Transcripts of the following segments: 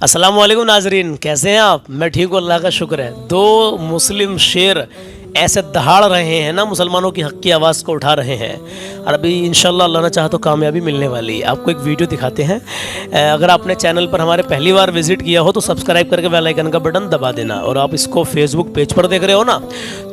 अस्सलाम वालेकुम नाजरीन, कैसे हैं आप? मैं ठीक हूँ, अल्लाह का शुक्र है। दो मुस्लिम शेर ऐसे दहाड़ रहे हैं ना, मुसलमानों की हक़ की आवाज़ को उठा रहे हैं और अभी इंशाल्लाह अल्लाह ने चाहा तो कामयाबी मिलने वाली है। आपको एक वीडियो दिखाते हैं। अगर आपने चैनल पर हमारे पहली बार विज़िट किया हो तो सब्सक्राइब करके बेल आइकन का बटन दबा देना, और आप इसको फेसबुक पेज पर देख रहे हो ना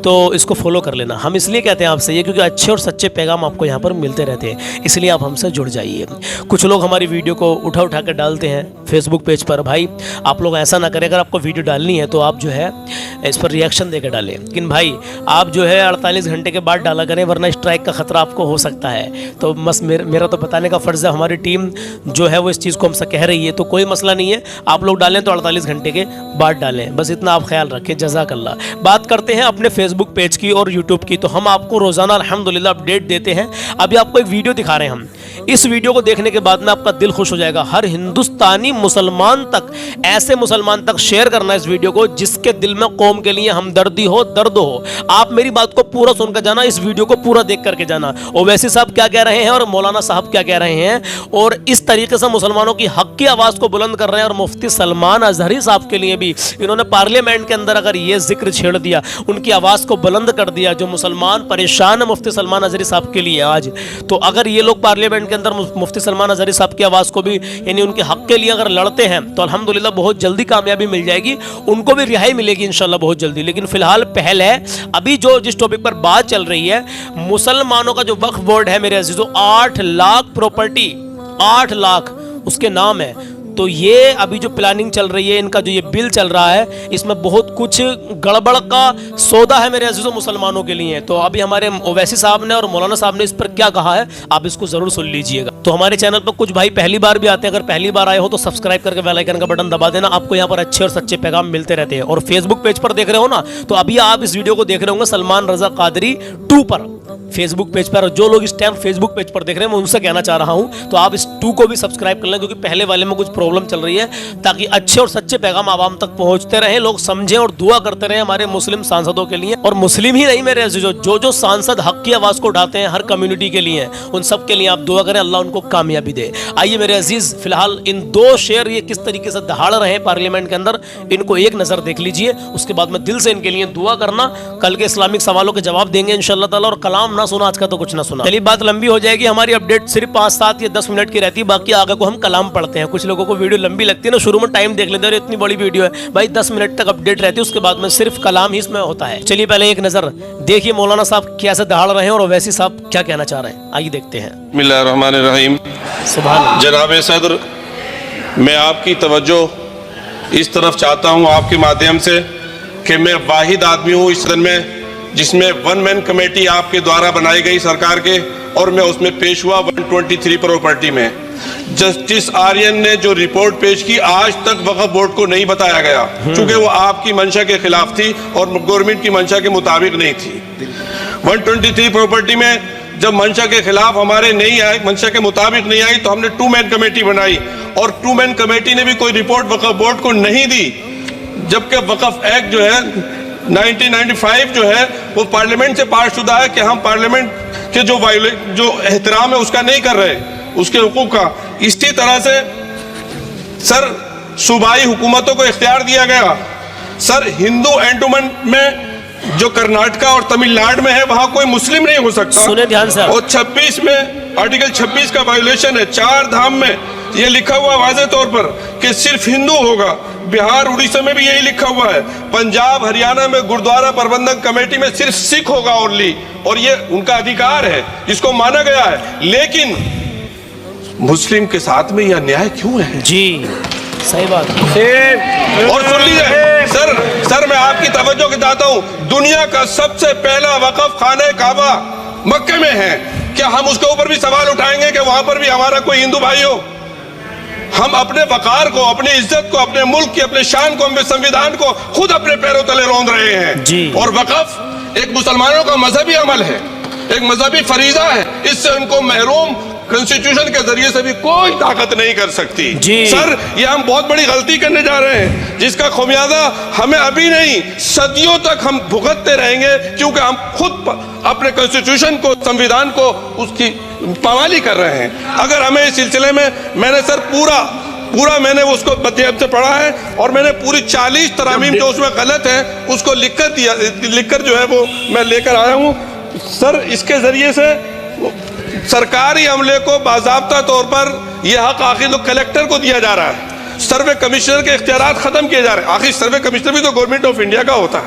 तो इसको फॉलो कर लेना। हम इसलिए कहते हैं आपसे ये क्योंकि अच्छे और सच्चे पैगाम आपको यहाँ पर मिलते रहते हैं, इसलिए आप हमसे जुड़ जाइए। कुछ लोग हमारी वीडियो को उठा उठा कर डालते हैं फेसबुक पेज पर। भाई आप लोग ऐसा ना करें, अगर आपको वीडियो डालनी है तो आप जो है इस पर रिएक्शन देकर डालें, लेकिन भाई आप जो है 48 घंटे के बाद डाला करें, वरना स्ट्राइक का ख़तरा आपको हो सकता है। तो बस मेरा तो बताने का फ़र्ज़ है, हमारी टीम जो है वो इस चीज़ को हमसे कह रही है, तो कोई मसला नहीं है। आप लोग डालें तो 48 घंटे के बाद डालें, बस इतना आप ख्याल रखें। जज़ाकल्लाह। बात करते हैं अपने फेसबुक पेज की और यूट्यूब की। तो हम आपको रोज़ाना अल्हम्दुलिल्लाह अपडेट देते हैं। अभी आपको एक वीडियो दिखा रहे हैं हम। इस वीडियो को देखने के बाद में आपका दिल खुश हो जाएगा। हर हिंदुस्तानी मुसलमान तक, ऐसे मुसलमान तक शेयर करना इस वीडियो को जिसके दिल में कौम के लिए हमदर्दी हो, दर्द हो। आप मेरी बात को पूरा सुनकर जाना, इस वीडियो को पूरा देख करके जाना। ओवैसी साहब क्या कह रहे हैं और मौलाना साहब क्या कह रहे हैं, और इस तरीके से मुसलमानों की हक की आवाज़ को बुलंद कर रहे हैं। और मुफ्ती सलमान अजहरी साहब के लिए भी इन्होंने पार्लियामेंट के अंदर अगर ये जिक्र छेड़ दिया, उनकी आवाज़ को बुलंद कर दिया, जो मुसलमान परेशान है मुफ्ती सलमान अजहरी साहब के लिए आज, तो अगर ये लोग पार्लियामेंट के अंदर मुफ्ती सलमान अजहरी साहब की आवाज़ को भी यानी उनके हक के लिए अगर लड़ते हैं तो अल्हम्दुलिल्लाह बहुत जल्दी कामयाबी मिल जाएगी, उनको भी रिहाई मिलेगी इंशाल्लाह बहुत जल्दी। लेकिन फिलहाल पहल है, अभी जो जिस टॉपिक पर बात चल रही है, मुसलमानों का जो वक्फ बोर्ड है मेरे अजीजों, 8 लाख प्रॉपर्टी, 8 लाख उसके नाम है। तो ये अभी जो प्लानिंग चल रही है, इनका जो ये बिल चल रहा है, इसमें बहुत कुछ गड़बड़ का सौदा है मेरे अजीजों मुसलमानों के लिए। तो अभी हमारे ओवैसी साहब ने और मौलाना साहब ने इस पर क्या कहा है, आप इसको ज़रूर सुन लीजिएगा। तो हमारे चैनल पर कुछ भाई पहली बार भी आते हैं, अगर पहली बार आए हो तो सब्सक्राइब करके बेल आइकन का बटन दबा देना। आपको यहाँ पर अच्छे और सच्चे पैगाम मिलते रहते हैं। और फेसबुक पेज पर देख रहे हो ना, तो अभी आप इस वीडियो को देख रहे होंगे सलमान रजा कादरी 2 पर, फेसबुक पेज पर। जो लोग इस टाइम फेसबुक पेज पर देख रहे हैं मैं उनसे कहना चाह रहा हूं तो आप इस 2 को भी सब्सक्राइब कर लें, क्योंकि पहले वाले में कुछ प्रॉब्लम चल रही है, ताकि अच्छे और सच्चे पैगाम आवाम तक पहुंचते रहें, लोग समझें और दुआ करते रहें हमारे मुस्लिम सांसदों के लिए। और मुस्लिम ही नहीं मेरे अजीजों, जो सांसद हक की आवाज़ को उठाते हैं हर कम्युनिटी के लिए, उन सब के लिए आप दुआ करें, अल्लाह उनको कामयाबी दे। आइए मेरे अजीज, फिलहाल इन 2 शेर ये किस तरीके से दहाड़ रहे हैं पार्लियामेंट के अंदर, इनको एक नज़र देख लीजिए। उसके बाद में दिल से इनके लिए दुआ करना, कल के इस्लामिक सवालों के जवाब देंगे इंशाअल्लाह ताला। और कलाम ना सुना आज का तो कुछ ना सुना। चलिए बात लंबी हो जाएगी, हमारी अपडेट सिर्फ 5, 7 या 10 मिनट की रहती है, बाकी आगे को हम कलाम पढ़ते हैं। कुछ लोगों को वीडियो लंबी लगती है ना, शुरू में टाइम देख लेते हैं, इतनी बड़ी वीडियो है भाई, 10 मिनट तक अपडेट रहती है, उसके बाद में सिर्फ कलाम ही इसमें होता है। चलिए पहले एक नजर देखिए मौलाना साहब कैसे दहाड़ रहे हैं और ओवैसी साहब क्या कहना चाह रहे हैं, आइए देखते हैं। बिस्मिल्लाहिर्रहमानिर्रहीम। सुभान जनाब सदर, मैं आपकी तवज्जो इस तरफ चाहता हूँ आपके माध्यम से कि मैं वाहिद आदमी हूँ इस सदन में जिसमें 1 मैन कमेटी आपके द्वारा बनाई गई सरकार के, और मैं उसमें पेश हुआ 123 प्रॉपर्टी में। जस्टिस आर्यन ने जो रिपोर्ट पेश की, आज तक वक्फ बोर्ड को नहीं बताया गया, क्योंकि वो आपकी मंशा के खिलाफ थी और गवर्नमेंट की मंशा के मुताबिक नहीं थी। 123 प्रॉपर्टी में जब मंशा के खिलाफ हमारे नहीं आई, मंशा के मुताबिक नहीं आई, तो हमने 2 मैन कमेटी बनाई, और 2 मैन कमेटी ने भी कोई रिपोर्ट वक्फ बोर्ड को नहीं दी, जबकि वक्फ एक्ट जो है 1995 जो है वो पार्लियामेंट से पास शुदा है कि हम पार्लियामेंट के जो एहतराम है उसका नहीं कर रहे, उसके हुकूक का। इसी तरह से सर सूबाई हुकूमतों को इख्तियार दिया गया। सर हिंदू एंडोमेंट में जो कर्नाटका और तमिलनाडु में है वहां कोई मुस्लिम नहीं हो सकता। सुने ध्यान से। और 26 में आर्टिकल 26 का वायोलेशन है। 4 धाम में ये लिखा हुआ वाज़े तौर पर कि सिर्फ हिंदू होगा। बिहार उड़ीसा में भी यही लिखा हुआ है। पंजाब हरियाणा में गुरुद्वारा प्रबंधक कमेटी में सिर्फ सिख होगा ओनली, और ये उनका अधिकार है, इसको माना गया है। लेकिन मुस्लिम के साथ में यह अन्याय क्यों है? जी सही बात। और सुन लीजिए सर मैं आपकी तवज्जो दिलाता हूँ, दुनिया का सबसे पहला वक़फ़ खाने काबा मक्के में है। क्या हम उसके ऊपर भी सवाल उठाएंगे कि वहां पर भी हमारा कोई हिंदू भाई हो? हम अपने वकार को, अपनी इज्जत को, अपने मुल्क की, अपने शान को, अपने संविधान को खुद अपने पैरों तले रौंद रहे हैं जी। और वक़फ़ एक मुसलमानों का मजहबी अमल है, एक मजहबी फरीजा है, इससे उनको महरूम कॉन्स्टिट्यूशन के जरिए से भी कोई ताकत नहीं कर सकती जी। सर ये हम बहुत बड़ी गलती करने जा रहे हैं, जिसका खुमियाजा हमें अभी नहीं सदियों तक हम भुगतते रहेंगे, क्योंकि हम खुद अपने कॉन्स्टिट्यूशन को, संविधान को, उसकी पामाली कर रहे हैं। अगर हमें इस सिलसिले में मैंने सर पूरा पूरा मैंने उसको मध्यम से पढ़ा है और मैंने पूरी 40 तरामीम जो उसमें गलत है उसको लिखकर जो है वो मैं लेकर आया हूँ सर। इसके जरिए से सरकारी अमले को बाज़ाब्ता तौर पर यह हक आखिर लोग कलेक्टर को दिया जा रहा है, सर्वे कमिश्नर के इख्तियारात खत्म किए जा रहे हैं। आखिर सर्वे कमिश्नर भी तो गवर्नमेंट ऑफ इंडिया का होता है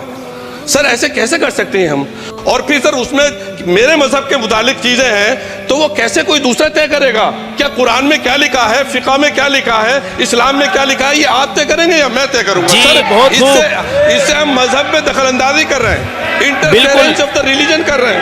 सर, ऐसे कैसे कर सकते हैं हम? और फिर सर उसमें मेरे मजहब के मुतालिक चीजें हैं तो वो कैसे कोई दूसरा तय करेगा? क्या कुरान में क्या लिखा है, फिक़ा में क्या लिखा है, इस्लाम में क्या लिखा है, ये आप तय करेंगे या मैं तय करूंगा? सर इससे हम मजहब में दखल अंदाजी कर रहे हैं, इंटरफेरेंस ऑफ द रिलीजन कर रहे हैं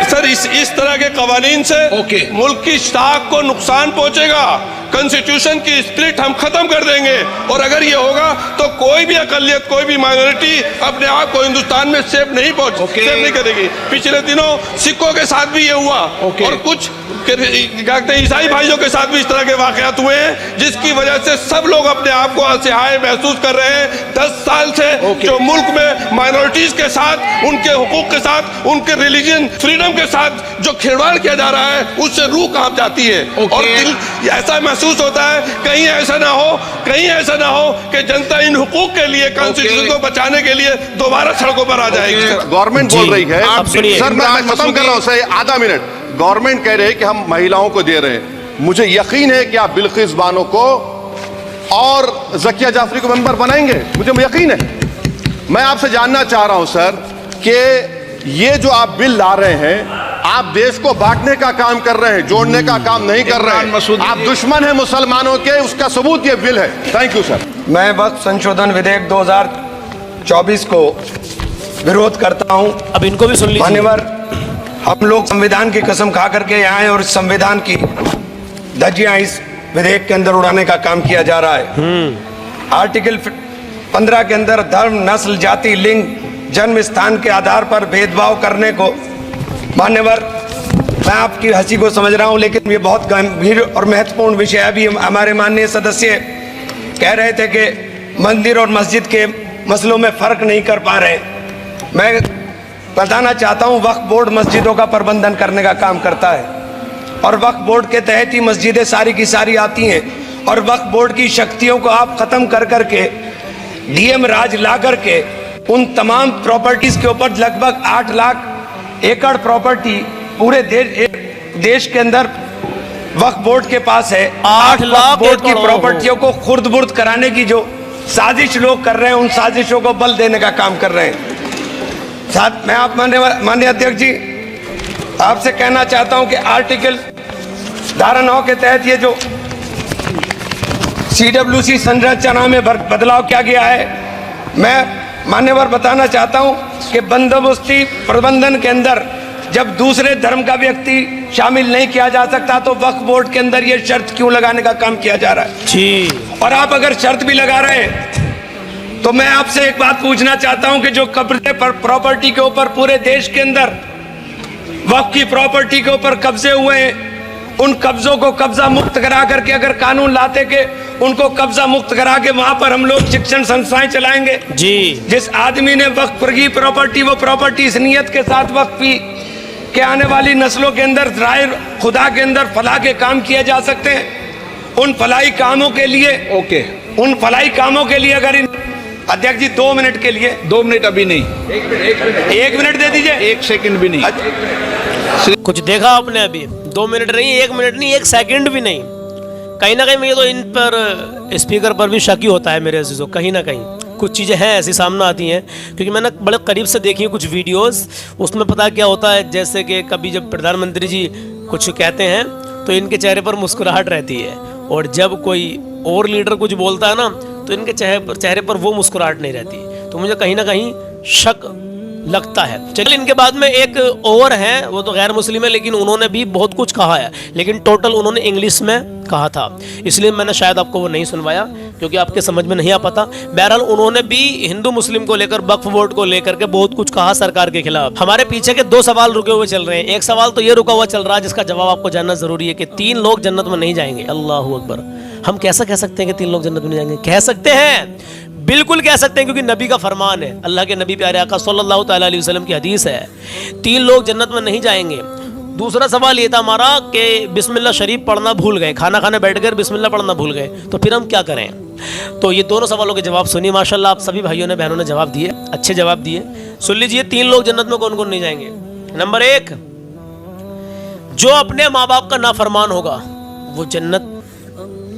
सर इस तरह के कवानीन से मुल्क की साख को नुकसान पहुंचेगा। कॉन्स्टिट्यूशन की स्प्लिट हम खत्म कर देंगे और अगर ये होगा तो कोई भी अकलियत, कोई भी माइनॉरिटी अपने आप को हिंदुस्तान में सेफ नहीं करेगी। पिछले दिनों सिखों के साथ भी ये हुआ और कुछ ईसाई भाइयों के साथ भी इस तरह के वाकयात हुए हैं जिसकी वजह से सब लोग अपने आप को असहाय महसूस कर रहे हैं। 10 साल से जो मुल्क में माइनॉरिटीज के साथ, उनके हुकूक के साथ, उनके रिलीजन फ्रीडम के साथ जो खिलवाड़ किया जा रहा है उससे रूह कांप जाती है और दिल ऐसा महसूस होता है कहीं ऐसा ना हो कि जनता इन हुकूक के लिए, कॉन्स्टिट्यूशन को बचाने के लिए दोबारा सड़कों पर आ जाएगी। गवर्नमेंट बोल रही है, सर मैं खत्म कर रहा हूं सर, आधा मिनट। गवर्नमेंट कह रहे हैं कि हम महिलाओं को दे रहे हैं। मुझे यकीन है कि आप बिल्किस बानो को और ज़किया जाफरी को मेंबर बनाएंगे, मुझे यकीन है। मैं आपसे जानना चाह रहा हूं सर कि ये जो आप बिल ला रहे हैं, आप देश को बांटने का काम कर रहे हैं, जोड़ने का काम नहीं कर रहे हैं। आप दुश्मन हैं मुसलमानों के, उसका सबूत ये बिल है। Thank you sir. मैं वक्फ संशोधन विधेयक 2024 को विरोध करता हूं। अब इनको भी सुन लीजिए। मान्यवर, हम लोग संविधान की कसम खा करके यहाँ आए और इस संविधान की धज्जियां इस विधेयक के अंदर उड़ाने का काम किया जा रहा है। आर्टिकल 15 के अंदर धर्म, नस्ल, जाति, लिंग, जन्म स्थान के आधार पर भेदभाव करने को, मान्यवर मैं आपकी हंसी को समझ रहा हूं लेकिन ये बहुत गंभीर और महत्वपूर्ण विषय है। अभी हमारे माननीय सदस्य कह रहे थे कि मंदिर और मस्जिद के मसलों में फर्क नहीं कर पा रहे। मैं बताना चाहता हूं वक्फ बोर्ड मस्जिदों का प्रबंधन करने का काम करता है और वक्फ बोर्ड के तहत ही मस्जिदें सारी की सारी आती हैं और वक्फ बोर्ड की शक्तियों को आप खत्म कर करके डीएम राज ला करके उन तमाम प्रॉपर्टीज के ऊपर लगभग 8 लाख एकड़ प्रॉपर्टी पूरे देश के अंदर वक्फ बोर्ड के पास है। 8 लाख बोर्ड की प्रॉपर्टियों को खुर्द बुर्द कराने की जो साजिश लोग कर रहे हैं, उन साजिशों को बल देने का काम कर रहे हैं। साथ मैं आप माननीय अध्यक्ष जी आपसे कहना चाहता हूं कि आर्टिकल धारा 9 के तहत ये जो CWC संरचना में बदलाव किया गया है, मैं मान्यवर बताना चाहता हूं कि बंदोबस्ती प्रबंधन के अंदर जब दूसरे धर्म का व्यक्ति शामिल नहीं किया जा सकता तो वक्फ बोर्ड के अंदर ये शर्त क्यों लगाने का काम किया जा रहा है जी। और आप अगर शर्त भी लगा रहे हैं तो मैं आपसे एक बात पूछना चाहता हूं कि जो कब्जे पर प्रॉपर्टी के ऊपर पूरे देश के अंदर वक्फ की प्रॉपर्टी के ऊपर कब्जे हुए हैं, उन कब्जों को कब्जा मुक्त करा करके अगर कानून लाते के उनको कब्जा मुक्त करा के वहां पर हम लोग शिक्षण संस्थाएं चलाएंगे जी। जिस आदमी ने वक्फ की प्रॉपर्टी, वो प्रॉपर्टी इस नियत के साथ वक्फ की कि आने वाली नस्लों के अंदर राय खुदा के अंदर फलाह के काम किए जा सकते हैं। उन फलाही कामों के लिए अगर इन अध्यक्ष जी 2 मिनट के लिए 2 मिनट अभी नहीं, 1 मिनट दे दीजिए, 1 सेकंड भी नहीं। कुछ देखा आपने अभी? 2 मिनट नहीं, 1 मिनट नहीं, 1 सेकंड भी नहीं। कहीं ना कहीं मुझे तो इन पर स्पीकर पर भी शक ही होता है मेरे अजीजों। कहीं ना कहीं कुछ चीज़ें हैं ऐसी सामने आती हैं क्योंकि मैंने बड़े करीब से देखी हैं कुछ वीडियोस। उसमें पता क्या होता है, जैसे कि कभी जब प्रधानमंत्री जी कुछ कहते हैं तो इनके चेहरे पर मुस्कुराहट रहती है और जब कोई और लीडर कुछ बोलता है ना तो इनके चेहरे पर वो मुस्कुराहट नहीं रहती। तो मुझे कहीं ना कहीं शक लगता है। चलिए, इनके बाद में एक और हैं, वो तो गैर मुस्लिम है लेकिन उन्होंने भी बहुत कुछ कहा है, लेकिन टोटल उन्होंने इंग्लिश में कहा था, इसलिए मैंने शायद आपको वो नहीं सुनवाया क्योंकि आपके समझ में नहीं आ पाता। बहरहाल उन्होंने भी हिंदू मुस्लिम को लेकर, वक्फ बोर्ड को लेकर के बहुत कुछ कहा सरकार के खिलाफ। हमारे पीछे के 2 सवाल रुके हुए चल रहे हैं। एक सवाल तो ये रुका हुआ चल रहा है जिसका जवाब आपको जानना जरूरी है कि 3 लोग जन्नत में नहीं जाएंगे। अल्लाह अकबर। हम कैसा कह सकते हैं कि 3 लोग जन्नत में नहीं जाएंगे? कह सकते हैं, बिल्कुल कह सकते हैं क्योंकि नबी का फरमान है, अल्लाह के नबी प्यारे आका सल्लल्लाहु अलैहि वसल्लम की हदीस है, 3 लोग जन्नत में नहीं जाएंगे। दूसरा सवाल ये था हमारा कि बिस्मिल्लाह शरीफ पढ़ना भूल गए, खाना खाने बैठ गए बिस्मिल्लाह पढ़ना भूल गए, तो फिर हम क्या करें। तो ये दोनों सवालों के जवाब सुनिए। माशाल्लाह आप सभी भाइयों ने बहनों ने जवाब दिए, अच्छे जवाब दिए। सुन लीजिए 3 लोग जन्नत में कौन कौन नहीं जाएंगे। नंबर 1, जो अपने माँ बाप का नाफरमान होगा वो जन्नत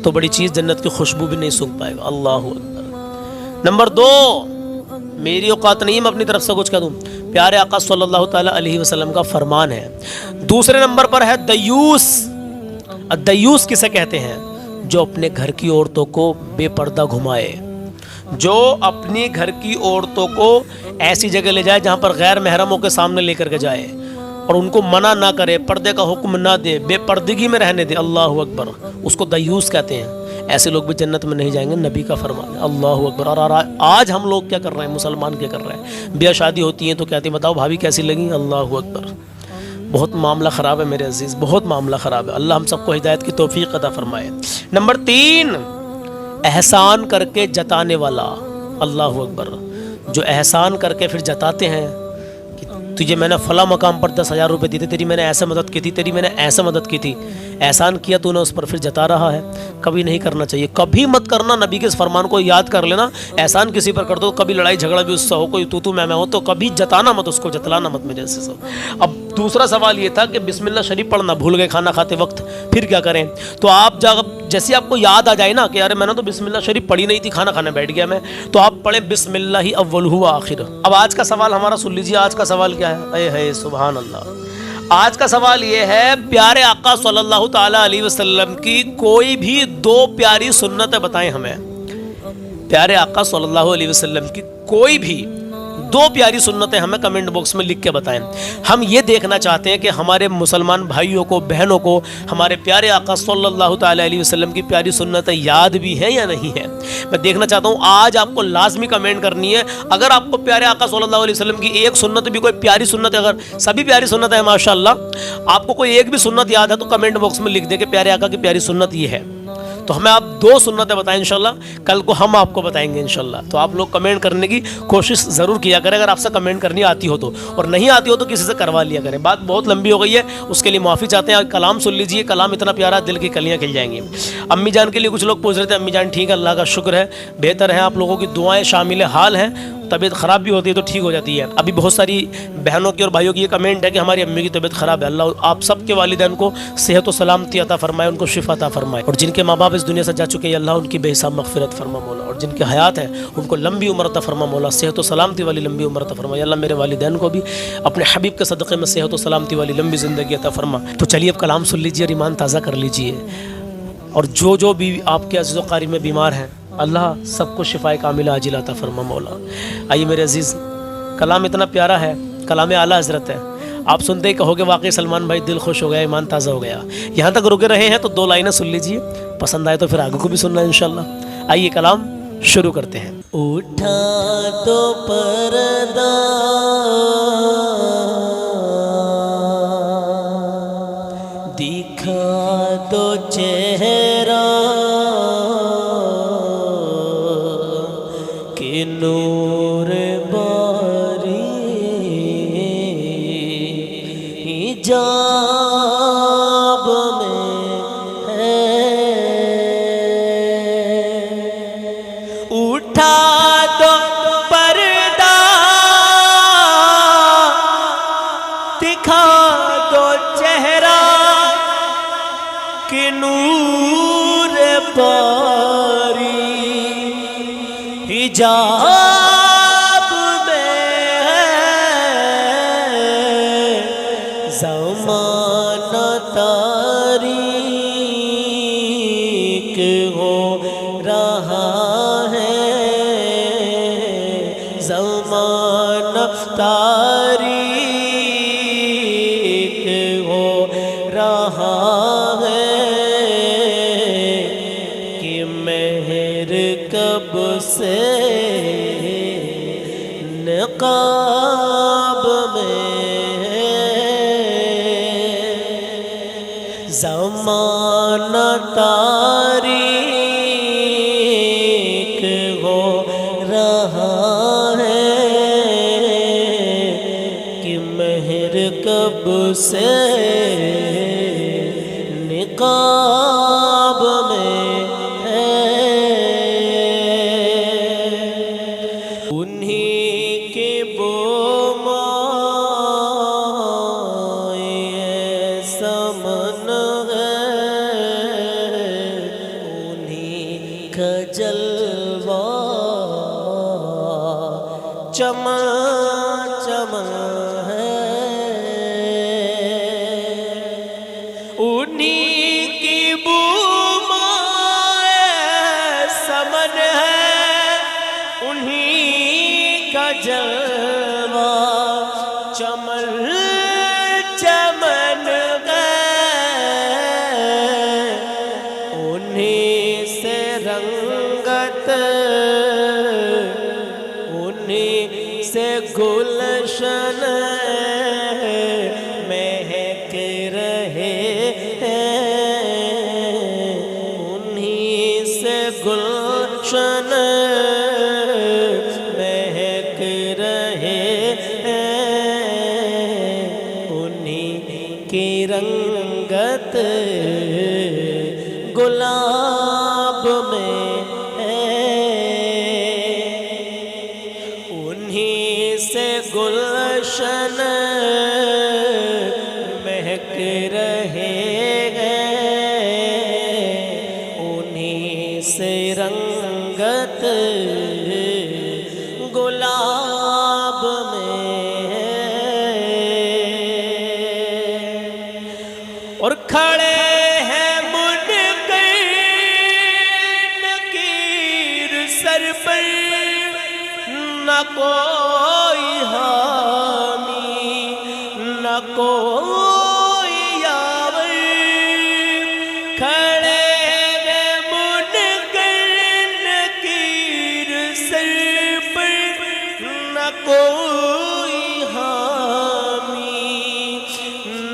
तो बड़ी चीज, जन्नत की खुशबू भी नहीं सूंघ पाएगा। अल्लाह अकबर। नंबर 2, मेरी औकात नहीं मैं अपनी तरफ से कुछ कह दूं, प्यारे आका सल्लल्लाहु ताला अलैहि वसल्लम का फरमान है। दूसरे नंबर पर है दयूस। दयूस किसे कहते हैं? जो अपने घर की औरतों को बेपर्दा घुमाए, जो अपनी घर की औरतों को ऐसी जगह ले जाए जहां पर गैर महरमों के सामने लेकर के जाए और उनको मना ना करे, पर्दे का हुक्म ना दे, बेपर्दगी में रहने दे। अल्लाह अकबर, उसको दयूस कहते हैं। ऐसे लोग भी जन्नत में नहीं जाएंगे, नबी का फरमान है। अल्लाह अकबर। और आज हम लोग क्या कर रहे हैं, मुसलमान क्या कर रहे हैं, ब्याह शादी होती है तो कहते हैं बताओ भाभी कैसी लगी। अल्लाह अकबर, बहुत मामला ख़राब है मेरे अजीज़, बहुत मामला ख़राब है। अल्लाह हम सबको हिदायत की तौफीक अता फरमाए। नंबर 3, एहसान करके जताने वाला। अल्लाह अकबर, जो एहसान करके फिर जताते हैं कि तुझे मैंने फ़ला मकाम पर 10,000 रुपये दिए थे, तेरी मैंने ऐसे मदद की थी, तेरी मैंने ऐसे मदद की थी, एहसान किया तूने उस पर फिर जता रहा है। कभी नहीं करना चाहिए, कभी मत करना। नबी के इस फरमान को याद कर लेना। एहसान किसी पर कर दो, कभी लड़ाई झगड़ा भी उससे हो, कोई तू मैं हो, तो कभी जताना मत, उसको जतलाना मत मेरे जैसे सब। अब दूसरा सवाल ये था कि बिस्मिल्लाह शरीफ पढ़ना भूल गए खाना खाते वक्त, फिर क्या करें। तो आप जैसे आपको याद आ जाए ना कि अरे मैंने तो बिस्मिल्लाह शरीफ पढ़ी नहीं थी, खाना खाने बैठ गया मैं, तो आप पढ़ें बिस्मिल्लाह ही अव्वलहु व आखिर। अब आज का सवाल हमारा सुन लीजिए। आज का सवाल क्या है? अय सुभान अल्लाह। आज का सवाल ये है, प्यारे आका सल्लल्लाहु ताला अलैहि वसल्लम की कोई भी 2 प्यारी सुन्नतें बताएं हमें। प्यारे आका सल्लल्लाहु अलैहि वसल्लम की कोई भी 2 प्यारी सुन्नतें हमें कमेंट बॉक्स में लिख के बताएं। हम ये देखना चाहते हैं कि हमारे मुसलमान भाइयों को, बहनों को हमारे प्यारे आका सल्लल्लाहु ताला अलैहि वसल्लम की प्यारी सुन्नतें याद भी हैं या नहीं है। मैं देखना चाहता हूँ। आज आपको लाजमी कमेंट करनी है। अगर आपको प्यारे आका सल्लल्लाहु अलैहि वसल्लम की एक सुन्नत भी, कोई प्यारी सुन्नत, अगर सभी प्यारी सुन्नत है माशाअल्लाह, आपको कोई एक भी सुन्नत याद है तो कमेंट बॉक्स में लिख दे कि प्यारे आका की प्यारी सुन्नत ये है। तो हमें आप 2 सुन्नतें बताएं इंशाल्लाह, कल को हम आपको बताएंगे इंशाल्लाह। तो आप लोग कमेंट करने की कोशिश ज़रूर किया करें, अगर आपसे कमेंट करनी आती हो तो, और नहीं आती हो तो किसी से करवा लिया करें। बात बहुत लंबी हो गई है, उसके लिए माफ़ी चाहते हैं। कलाम सुन लीजिए, कलाम इतना प्यारा, दिल की कलियाँ खिल जाएंगी। अम्मी जान के लिए कुछ लोग पूछ रहे थे, अम्मी जान ठीक है, अल्लाह का शुक्र है, बेहतर है, आप लोगों की दुआएँ शामिल हाल हैं। तबीयत ख़राब भी होती है तो ठीक हो जाती है। अभी बहुत सारी बहनों की और भाइयों की ये कमेंट है कि हमारी अम्मी की तबीयत ख़राब है। अल्लाह आप सबके वालिदैन को सेहत व सलामती अता फरमाए, उनको शिफा अता फरमाए। और जिनके माँ बाप इस दुनिया से जा चुके हैं अल्लाह उनकी बेहिसाब मग़फ़िरत फरमा मौला, और जिनकी हयात है उनको लंबी उम्र अता फरमा मौला, सेहत व सलामती वाली लंबी उम्र अता फरमा। अल्लाह मेरे वालिदैन को भी अपने हबीब के सदक़े में सेहत व सलामती वाली लंबी ज़िंदगी अता फरमा। तो चलिए अब कलाम सुन लीजिए और ईमान ताज़ा कर लीजिए। और जो भी आपके अज़ीज़ व क़रीब में बीमार हैं अल्लाह सबको शिफाए कामिला आजिला अता फरमा मौला। आइए मेरे अजीज़, कलाम इतना प्यारा है, कलाम आला हज़रत है। आप सुनते ही कहोगे वाकई सलमान भाई दिल खुश हो गया, ईमान ताज़ा हो गया। यहाँ तक रुके रहे हैं तो 2 लाइनें सुन लीजिए, पसंद आए तो फिर आगे को भी सुनना इंशाल्लाह। आइए कलाम शुरू करते हैं। उठा तो पर्दा दिखा तो चेहरा के नूर बारी हिजाब में है। उठा तो पर्दा दिखा दो चेहरा के नूर बारी हिजाब में ज़माना तारीक हो रहा है, ज़माना तारीक हो रहा है कि मेहर कब से नक़ाब में ज़माना तारीक हो रहा है कि मेहर कब से का जलवा चमा चमा है, उन्हीं की बूमाए समन है, उन्हीं का जलवा चमन चमन गए, उन्हीं से रंगत उन्हीं से गुलशन महक रहे हैं, उन्हीं से गुलशन महक रहे हैं, उन्हीं की रंगत गुलाब में है, उन्हीं से गुलशन महक रहे हैं, उन्हीं से रंगत गुलाब में है। और खड़े हैं मुनकर नकीर सर पर, न कोई हामी न कोई यावर, खड़े हैं मुनकर नकीर सर पर, न कोई हामी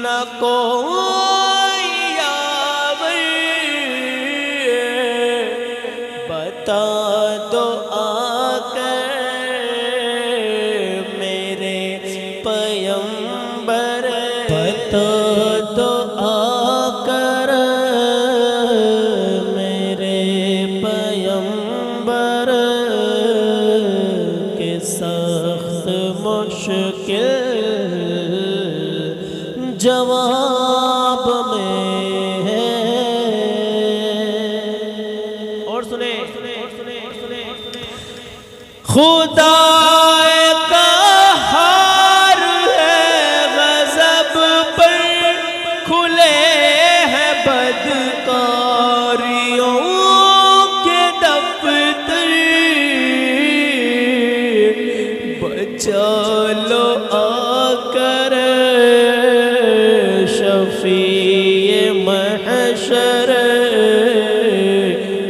न कोई यावर, बता दो आकर मेरे पयंबर, बता दो आकर मेरे पयंबर के सख्त मुश्किल जवाब में है। और सुने खुदा का हार है गज़ब पर, खुले हैं बदकारियों के दफ्तर, बचा लो आकर शफ़ीए महशर,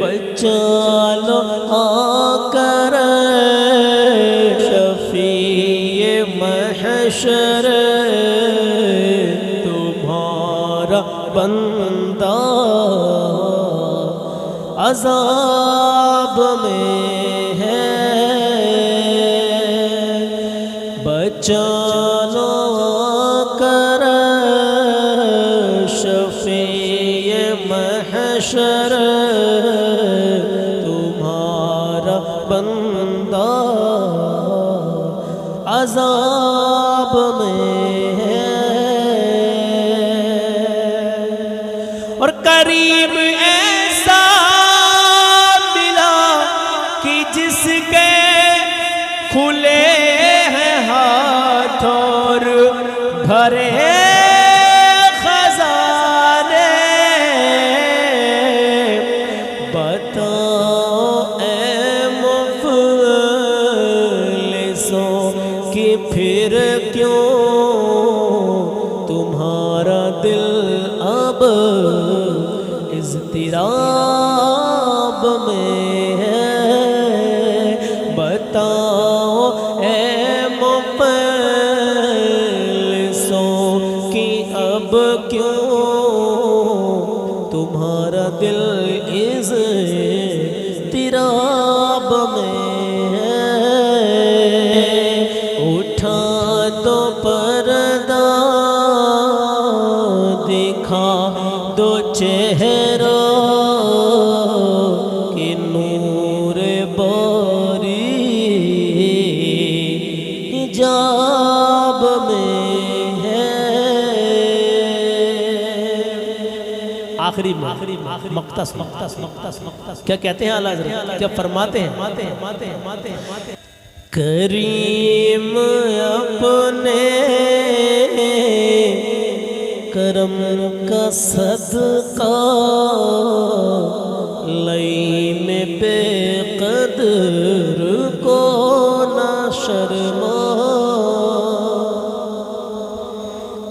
बचा लो आकर शफ़ीए महशर, तुम्हारा बंदा अज़ाब में है, बचा लो आकर शफ़ीए महशर, तुम्हारा बंदा अज़ाब में है। और करीब ऐसा मिला कि जिसके खुले हैं हाथ और भरे खजाने, बताओ ए मुफ़लिसों कि फिर क्यों तुम्हारा दिल अब इज़्तिराब में है, बताओ ए मुफ़लिसों कि अब क्यों तुम्हारा दिल इज़्तिराब में है। उठा तो पर्दा दिखा दो चेहरा कि नूर बारी हिजाब में है। आखिरी क्या कहते हैं आला हज़रत, क्या फरमाते हैं? करीम अपने करम का सदका लई में बेकदर को ना शर्मा।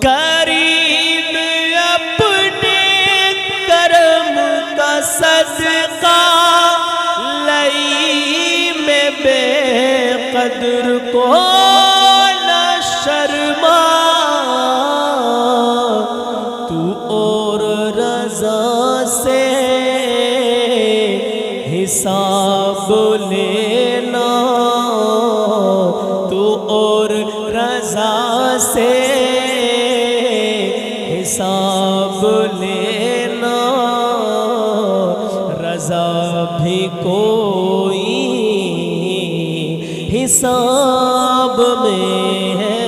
करीम अपने करम का सदका लई में बेकदर को ना शर्मा। तू और रजा से हिसाब लेना, तू और रजा से हिसाब लेना। रजा भी कोई हिसाब में है,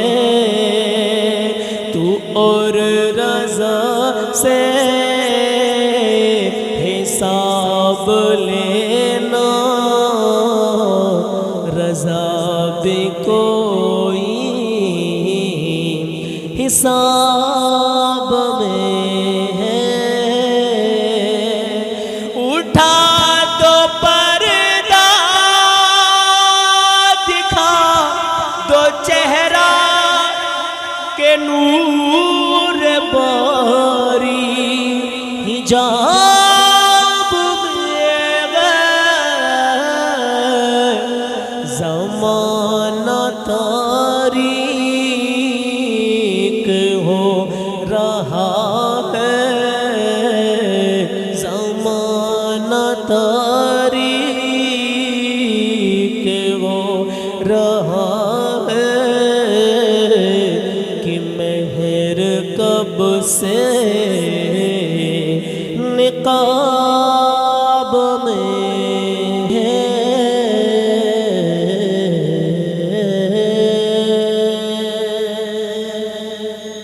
तू और रजा से हिसाब लेना। रजा भी कोई हिसाब में है। उठा दो पर्दा, दिखा दो चेहरा के नूर बारी। हिजाब में ज़माना तारीक हो रहा है, ज़माना तारीक हो रहा है। कि मेहर कब से